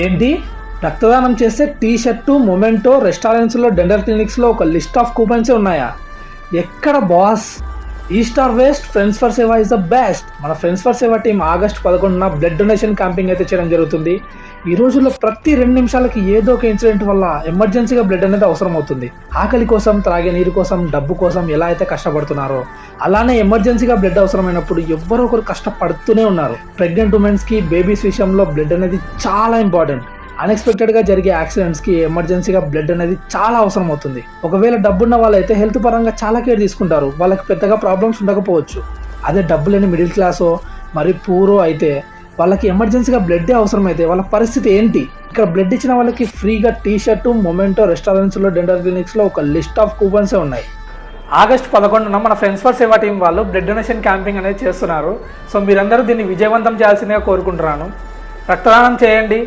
ఏంటి, రక్తదానం చేస్తే టీ షర్టు, మొమెంటో, రెస్టారెంట్స్లో, డెంటల్ క్లినిక్స్లో ఒక లిస్ట్ ఆఫ్ కూపన్స్ ఉన్నాయా? ఎక్కడ boss? East or west friends for Seva is the best. మన friends for Seva team August 11న బ్లడ్ డొనేషన్ క్యాంపింగ్ అయితే చేయడం జరుగుతుంది. ఈ రోజుల్లో ప్రతి 2 నిమిషాలకి ఏదో ఒక ఇన్సిడెంట్ వల్ల ఎమర్జెన్సీగా బ్లడ్ అనేది అవసరం అవుతుంది. ఆకలి కోసం, త్రాగే నీరు కోసం, డబ్బు కోసం ఎలా అయితే కష్టపడుతున్నారో అలానే ఎమర్జెన్సీగా బ్లడ్ అవసరమైనప్పుడు ఎవ్వరో ఒకరు కష్టపడుతూనే ఉన్నారు. ప్రెగ్నెంట్ ఉమెన్స్కి, బేబీస్ విషయంలో బ్లడ్ అనేది చాలా ఇంపార్టెంట్. అన్ఎక్స్పెక్టెడ్గా జరిగే యాక్సిడెంట్స్కి ఎమర్జెన్సీగా బ్లడ్ అనేది చాలా అవసరం అవుతుంది. ఒకవేళ డబ్బున్న వాళ్ళైతే హెల్త్ పరంగా చాలా కేర్ తీసుకుంటారు, వాళ్ళకి పెద్దగా ప్రాబ్లమ్స్ ఉండకపోవచ్చు. అదే డబ్బు లేని మిడిల్ క్లాసో మరి పూరో అయితే వాళ్ళకి ఎమర్జెన్సీగా బ్లడ్ అవసరమైతే వాళ్ళ పరిస్థితి ఏంటి? ఇక్కడ బ్లడ్ ఇచ్చిన వాళ్ళకి ఫ్రీగా టీ షర్టు, మొమెంటో, రెస్టారెంట్స్లో, డెంటల్ క్లినిక్స్లో ఒక లిస్ట్ ఆఫ్ కూపన్సే ఉన్నాయి. ఆగస్టు 11న మన ఫ్రెండ్స్ ఫర్ సేవ టీం వాళ్ళు బ్లడ్ డొనేషన్ క్యాంపింగ్ అనేది చేస్తున్నారు. సో మీరందరూ దీన్ని విజయవంతం చేయాల్సిందిగా కోరుకుంటున్నాను. రక్తదానం చేయండి.